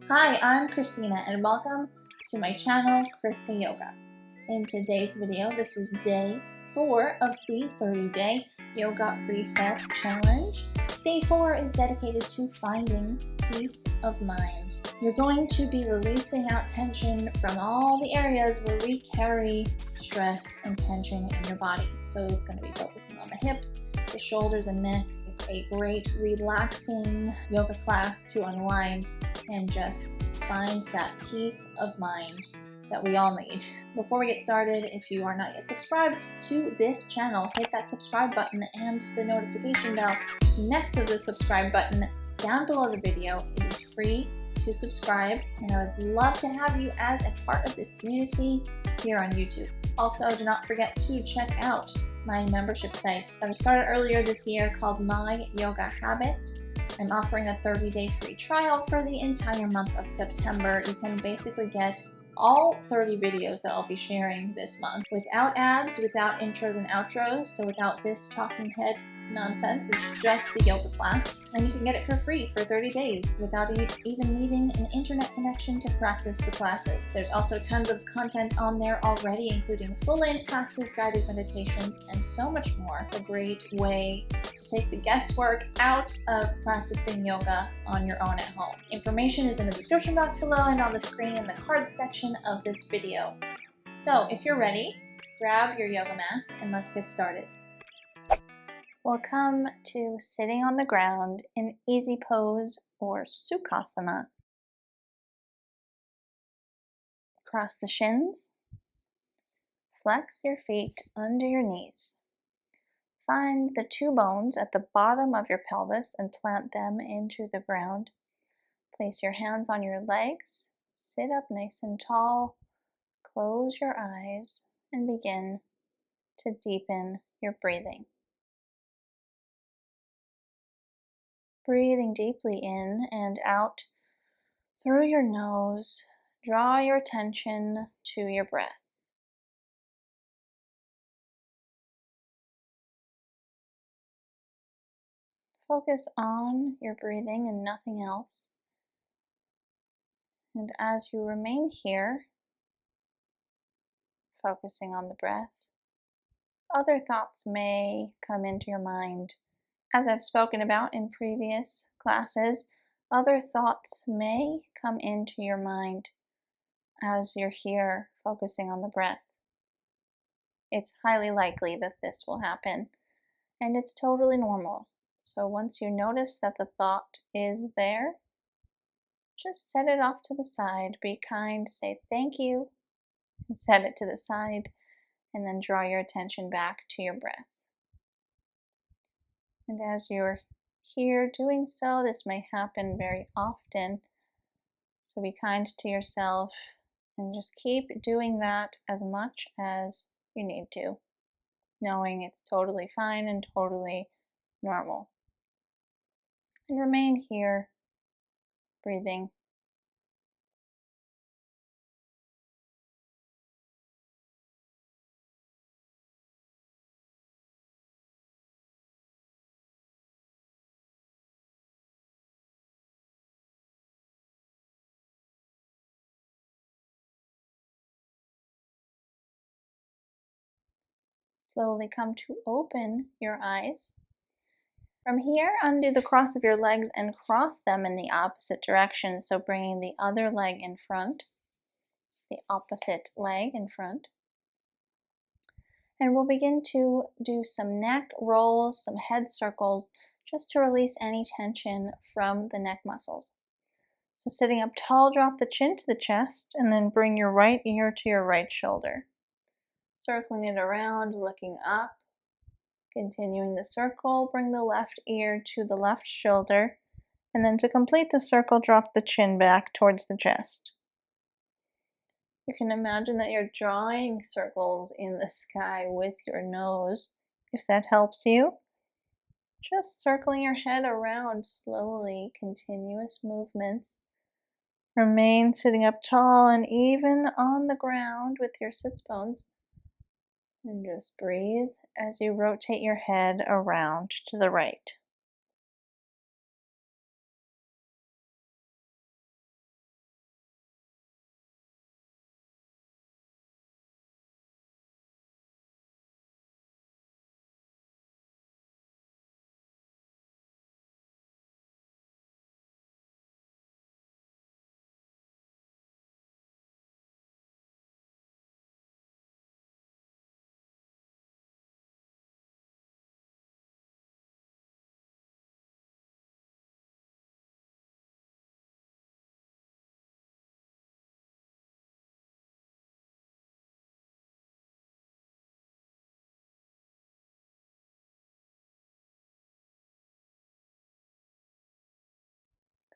Hi, I'm Christina and welcome to my channel, ChriskaYoga. In today's video, this is day 4 of the 30-day Yoga Reset Challenge. Day 4 is dedicated to finding peace of mind. You're going to be releasing out tension from all the areas where we carry stress and tension in your body. So it's going to be focusing on the hips, the shoulders and neck. It's a great relaxing yoga class to unwind and just find that peace of mind that we all need. Before we get started, if you are not yet subscribed to this channel, hit that subscribe button and the notification bell next to the subscribe button down below the video. It is free to subscribe, and I would love to have you as a part of this community here on YouTube. Also, do not forget to check out my membership site that was started earlier this year called My Yoga Habit. I'm offering a 30-day free trial for the entire month of September. You can basically get all 30 videos that I'll be sharing this month without ads, without intros and outros, so without this talking head nonsense. It's just the yoga class, and you can get it for free for 30 days without even needing an internet connection to practice the classes. There's also tons of content on there already, including full-length classes, guided meditations, and so much more. A great way to take the guesswork out of practicing yoga on your own at home. Information is in the description box below and on the screen in the cards section of this video. So if you're ready, grab your yoga mat and let's get started. We'll come to sitting on the ground in easy pose or Sukhasana. Cross the shins. Flex your feet under your knees. Find the two bones at the bottom of your pelvis and plant them into the ground. Place your hands on your legs. Sit up nice and tall. Close your eyes and begin to deepen your breathing. Breathing deeply in and out through your nose, draw your attention to your breath. Focus on your breathing and nothing else. And as you remain here, focusing on the breath, other thoughts may come into your mind. As I've spoken about in previous classes, other thoughts may come into your mind as you're here focusing on the breath. It's highly likely that this will happen, and it's totally normal. So once you notice that the thought is there, just set it off to the side. Be kind, say thank you, and set it to the side, and then draw your attention back to your breath. And as you're here doing so, this may happen very often, so be kind to yourself and just keep doing that as much as you need to, knowing it's totally fine and totally normal. And remain here, breathing. Slowly come to open your eyes. From here, undo the cross of your legs and cross them in the opposite direction. So bringing the other leg in front, the opposite leg in front. And we'll begin to do some neck rolls, some head circles, just to release any tension from the neck muscles. So sitting up tall, drop the chin to the chest, and then bring your right ear to your right shoulder. Circling it around, looking up. Continuing the circle, bring the left ear to the left shoulder, and then to complete the circle, drop the chin back towards the chest. You can imagine that you're drawing circles in the sky with your nose, if that helps you. Just circling your head around slowly, continuous movements. Remain sitting up tall and even on the ground with your sits bones. And just breathe as you rotate your head around to the right.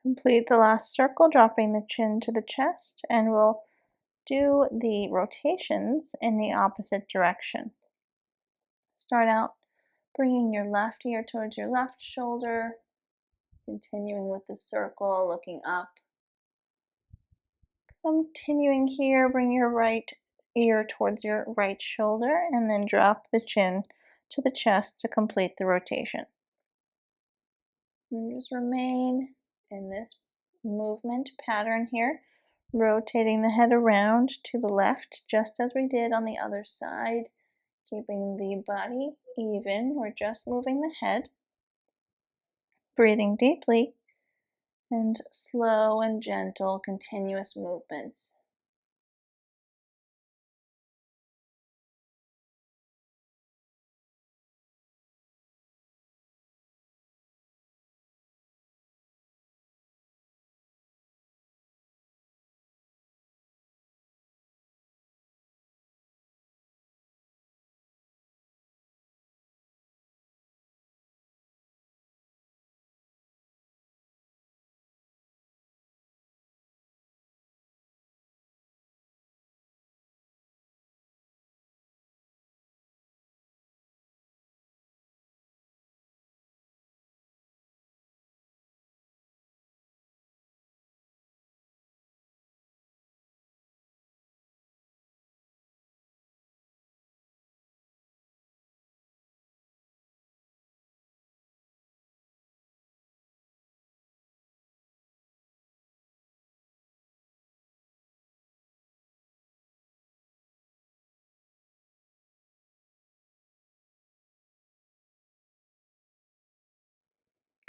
Complete the last circle, dropping the chin to the chest, and we'll do the rotations in the opposite direction. Start out bringing your left ear towards your left shoulder, continuing with the circle, looking up. Continuing here, bring your right ear towards your right shoulder, and then drop the chin to the chest to complete the rotation. And just remain in this movement pattern here, rotating the head around to the left, just as we did on the other side, keeping the body even. We're just moving the head, breathing deeply, and slow and gentle, continuous movements.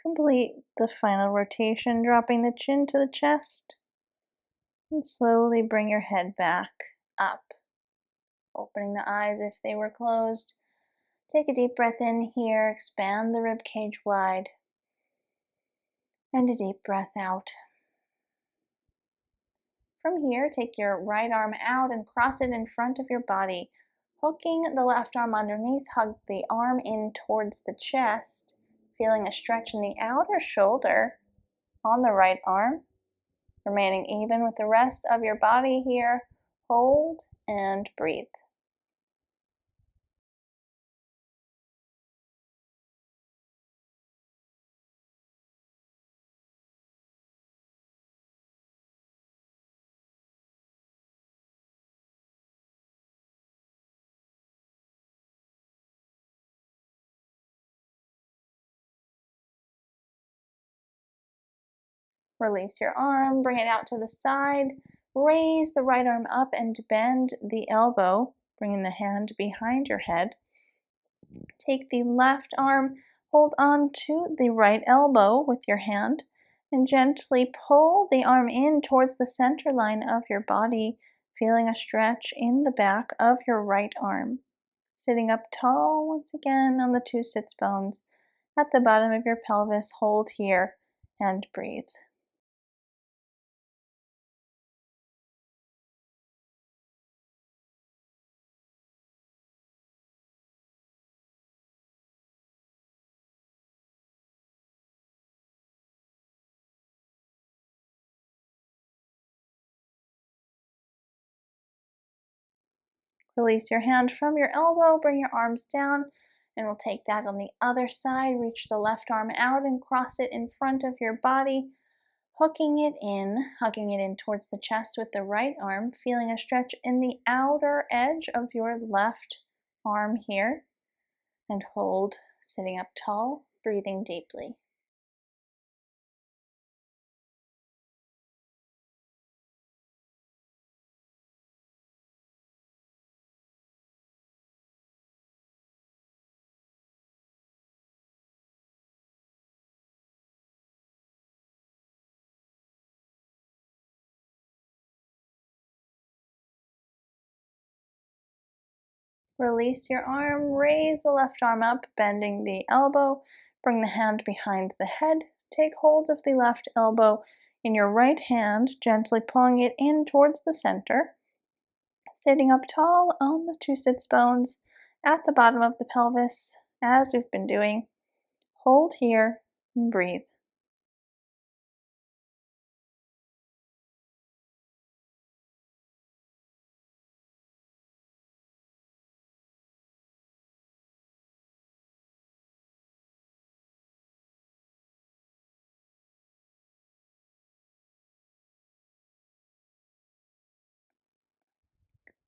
Complete the final rotation, dropping the chin to the chest, and slowly bring your head back up, opening the eyes if they were closed. Take a deep breath in here, expand the rib cage wide, and a deep breath out. From here, take your right arm out and cross it in front of your body, hooking the left arm underneath. Hug the arm in towards the chest, feeling a stretch in the outer shoulder on the right arm, remaining even with the rest of your body here. Hold and breathe. Release your arm, bring it out to the side, raise the right arm up and bend the elbow, bringing the hand behind your head. Take the left arm, hold on to the right elbow with your hand, and gently pull the arm in towards the center line of your body, feeling a stretch in the back of your right arm. Sitting up tall once again on the two sits bones at the bottom of your pelvis. Hold here and breathe. Release your hand from your elbow, bring your arms down, and we'll take that on the other side. Reach the left arm out and cross it in front of your body, hugging it in towards the chest with the right arm, feeling a stretch in the outer edge of your left arm here, and hold, sitting up tall, breathing deeply. Release your arm, raise the left arm up, bending the elbow, bring the hand behind the head, take hold of the left elbow in your right hand, gently pulling it in towards the center, sitting up tall on the two sits bones at the bottom of the pelvis, as we've been doing. Hold here and breathe.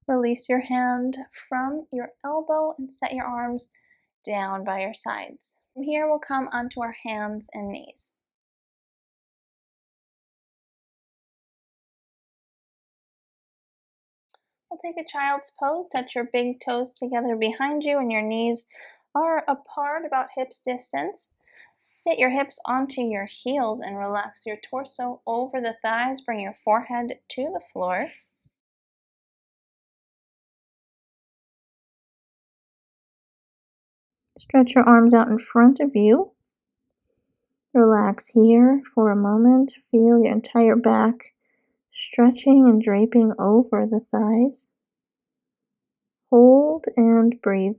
Release your hand from your elbow and set your arms down by your sides. From here, we'll come onto our hands and knees. We'll take a child's pose. Touch your big toes together behind you and your knees are apart, about hips distance. Sit your hips onto your heels and relax your torso over the thighs. Bring your forehead to the floor. Stretch your arms out in front of you. Relax here for a moment. Feel your entire back stretching and draping over the thighs. Hold and breathe.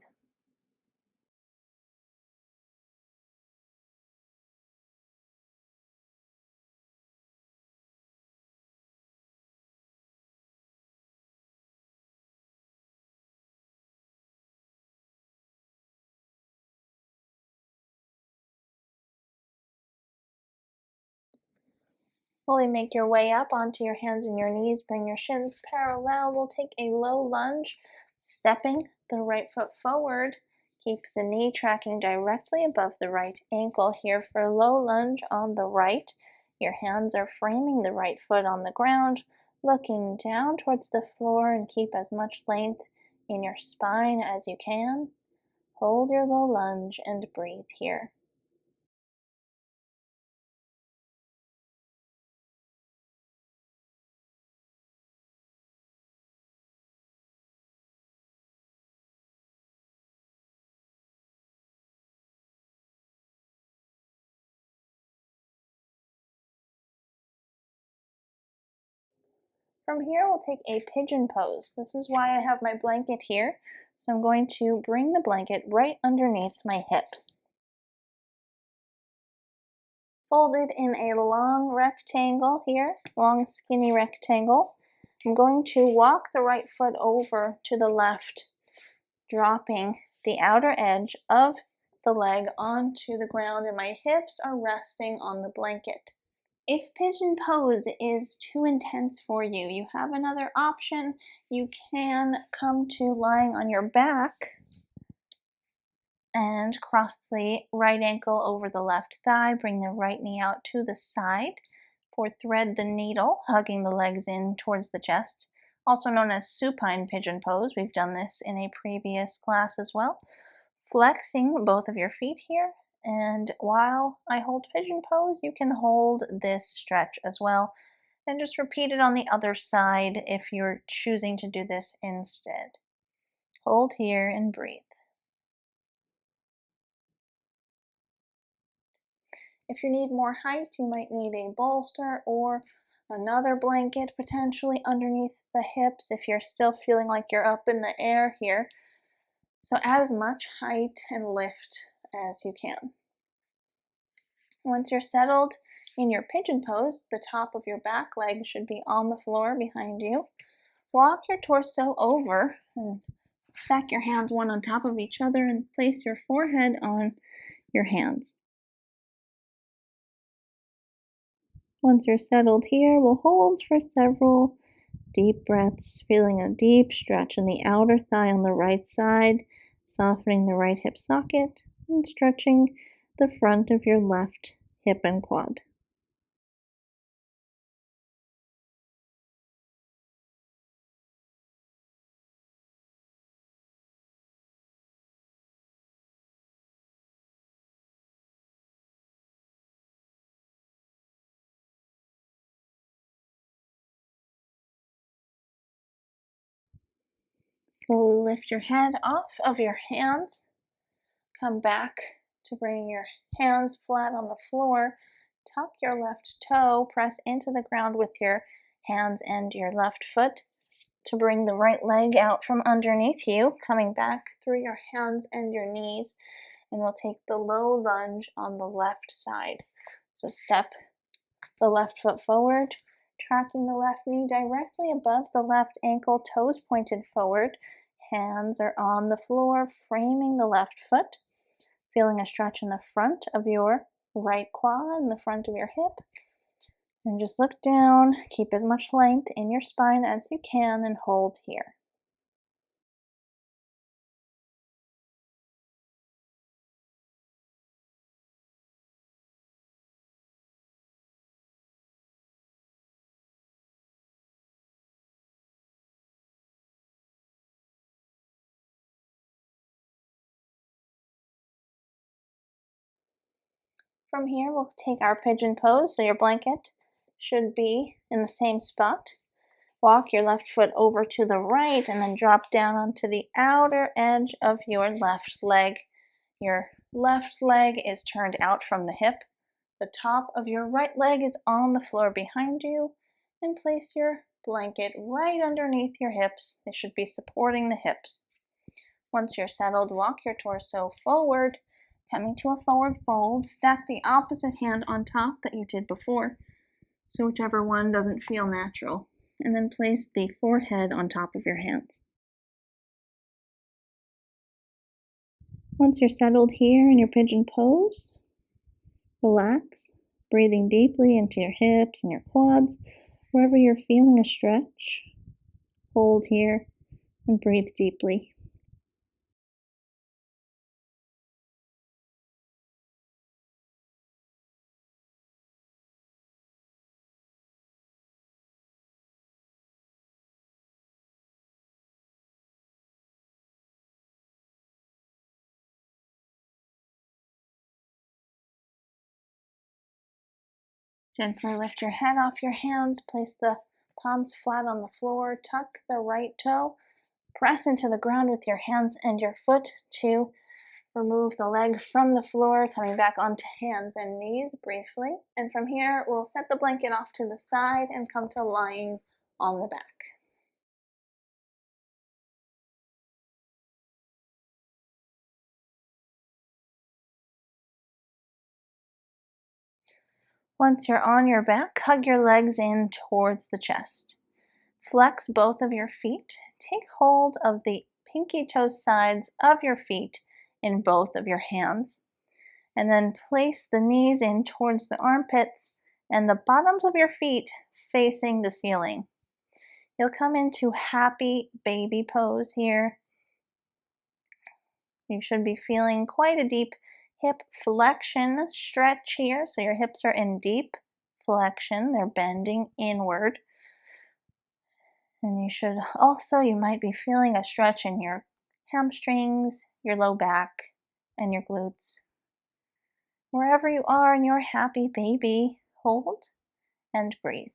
Slowly make your way up onto your hands and your knees. Bring your shins parallel. We'll take a low lunge, stepping the right foot forward. Keep the knee tracking directly above the right ankle here for low lunge on the right. Your hands are framing the right foot on the ground, looking down towards the floor, and keep as much length in your spine as you can. Hold your low lunge and breathe here. From here, we'll take a pigeon pose. This is why I have my blanket here. So I'm going to bring the blanket right underneath my hips. Folded in a long rectangle here, long skinny rectangle. I'm going to walk the right foot over to the left, dropping the outer edge of the leg onto the ground, and my hips are resting on the blanket. If pigeon pose is too intense for you, you have another option. You can come to lying on your back and cross the right ankle over the left thigh. Bring the right knee out to the side. For thread the needle, hugging the legs in towards the chest. Also known as supine pigeon pose. We've done this in a previous class as well. Flexing both of your feet here. And while I hold pigeon pose, you can hold this stretch as well. And just repeat it on the other side if you're choosing to do this instead. Hold here and breathe. If you need more height, you might need a bolster or another blanket potentially underneath the hips if you're still feeling like you're up in the air here. So add as much height and lift as you can. Once you're settled in your pigeon pose, the top of your back leg should be on the floor behind you. Walk your torso over and stack your hands one on top of each other and place your forehead on your hands. Once you're settled here, we'll hold for several deep breaths, feeling a deep stretch in the outer thigh on the right side, softening the right hip socket, and stretching the front of your left hip and quad. Slowly lift your head off of your hands. Come back to bring your hands flat on the floor. Tuck your left toe, press into the ground with your hands and your left foot to bring the right leg out from underneath you, coming back through your hands and your knees, and we'll take the low lunge on the left side. So step the left foot forward, tracking the left knee directly above the left ankle, toes pointed forward, hands are on the floor, framing the left foot, feeling a stretch in the front of your right quad and the front of your hip. And just look down, keep as much length in your spine as you can, and hold here. From here, we'll take our pigeon pose, so your blanket should be in the same spot. Walk your left foot over to the right and then drop down onto the outer edge of your left leg. Your left leg is turned out from the hip. The top of your right leg is on the floor behind you, and place your blanket right underneath your hips. They should be supporting the hips. Once you're settled, walk your torso forward, coming to a forward fold. Stack the opposite hand on top that you did before, so whichever one doesn't feel natural. And then place the forehead on top of your hands. Once you're settled here in your pigeon pose, relax, breathing deeply into your hips and your quads. Wherever you're feeling a stretch, hold here and breathe deeply. Gently lift your head off your hands, place the palms flat on the floor, tuck the right toe, press into the ground with your hands and your foot to remove the leg from the floor, coming back onto hands and knees briefly. And from here, we'll set the blanket off to the side and come to lying on the back. Once you're on your back, hug your legs in towards the chest. Flex both of your feet. Take hold of the pinky toe sides of your feet in both of your hands. And then place the knees in towards the armpits and the bottoms of your feet facing the ceiling. You'll come into happy baby pose here. You should be feeling quite a deep hip flexion stretch here. So your hips are in deep flexion. They're bending inward. And you might be feeling a stretch in your hamstrings, your low back, and your glutes. Wherever you are in your happy baby, hold and breathe.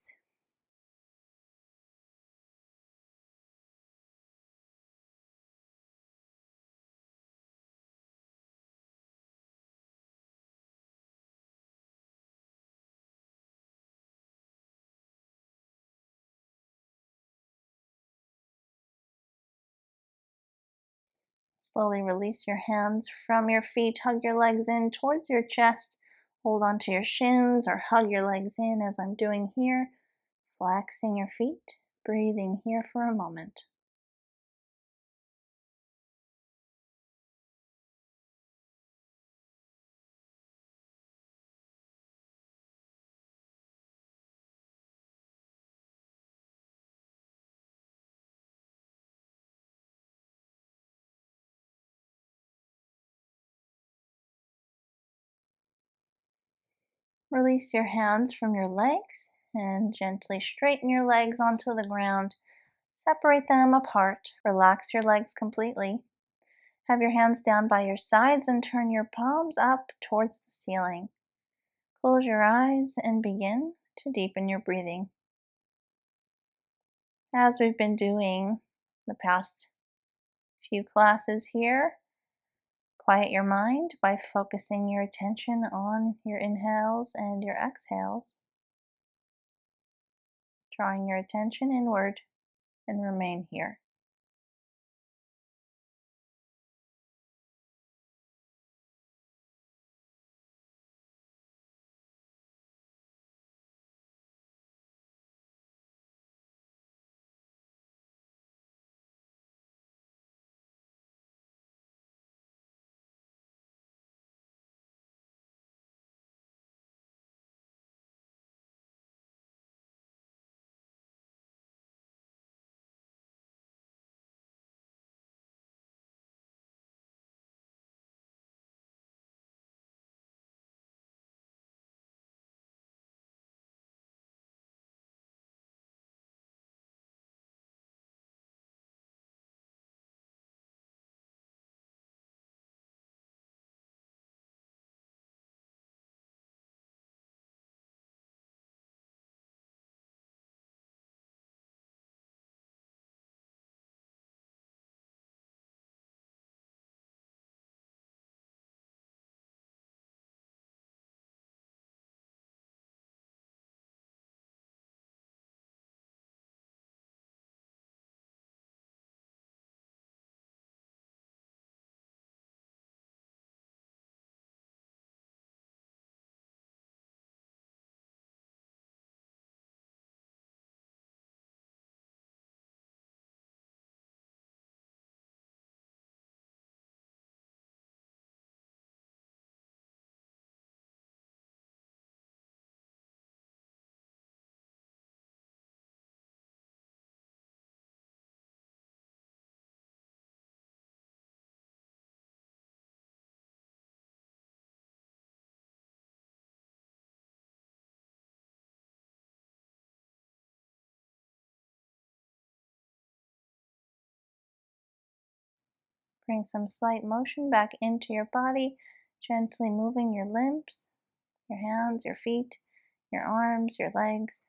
Slowly release your hands from your feet. Hug your legs in towards your chest. Hold onto your shins or hug your legs in as I'm doing here. Flexing your feet. Breathing here for a moment. Release your hands from your legs and gently straighten your legs onto the ground. Separate them apart. Relax your legs completely. Have your hands down by your sides and turn your palms up towards the ceiling. Close your eyes and begin to deepen your breathing. As we've been doing the past few classes here, quiet your mind by focusing your attention on your inhales and your exhales. Drawing your attention inward and remain here. Bring some slight motion back into your body, gently moving your limbs, your hands, your feet, your arms, your legs.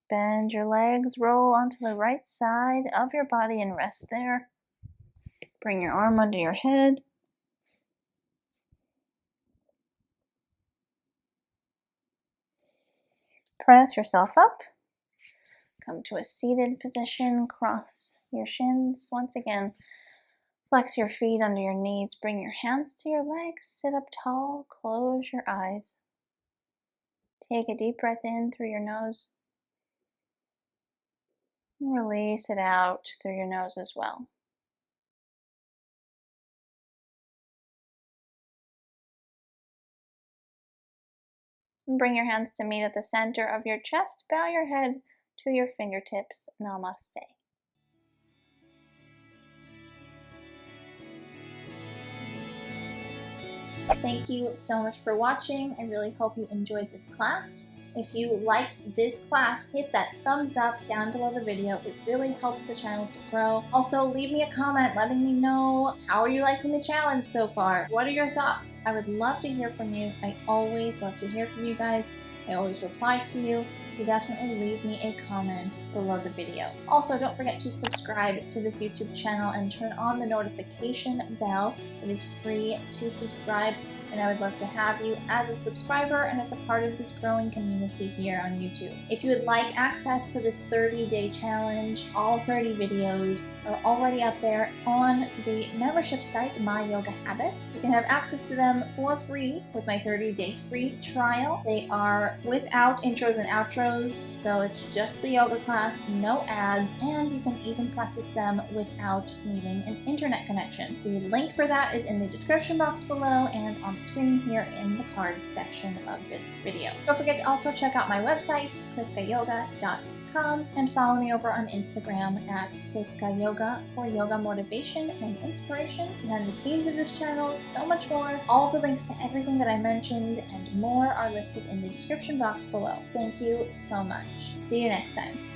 Bend your legs, roll onto the right side of your body and rest there. Bring your arm under your head. Press yourself up. Come to a seated position. Cross your shins. Once again, flex your feet under your knees. Bring your hands to your legs. Sit up tall. Close your eyes. Take a deep breath in through your nose. And release it out through your nose as well. And bring your hands to meet at the center of your chest. Bow your head to your fingertips. Namaste. Thank you so much for watching. I really hope you enjoyed this class. If you liked this class, hit that thumbs up down below the video. It really helps the channel to grow. Also, leave me a comment letting me know, how are you liking the challenge so far? What are your thoughts? I would love to hear from you. I always love to hear from you guys. I always reply to you, so definitely leave me a comment below the video. Also, don't forget to subscribe to this YouTube channel and turn on the notification bell. It is free to subscribe, and I would love to have you as a subscriber and as a part of this growing community here on YouTube. If you would like access to this 30-day challenge, all 30 videos are already up there on the membership site, My Yoga Habit. You can have access to them for free with my 30-day free trial. They are without intros and outros, so it's just the yoga class, no ads, and you can even practice them without needing an internet connection. The link for that is in the description box below and on the screen here in the cards section of this video. Don't forget to also check out my website, ChriskaYoga.com, and follow me over on Instagram at ChriskaYoga for yoga motivation and inspiration. Behind the scenes of this channel, so much more. All of the links to everything that I mentioned and more are listed in the description box below. Thank you so much. See you next time.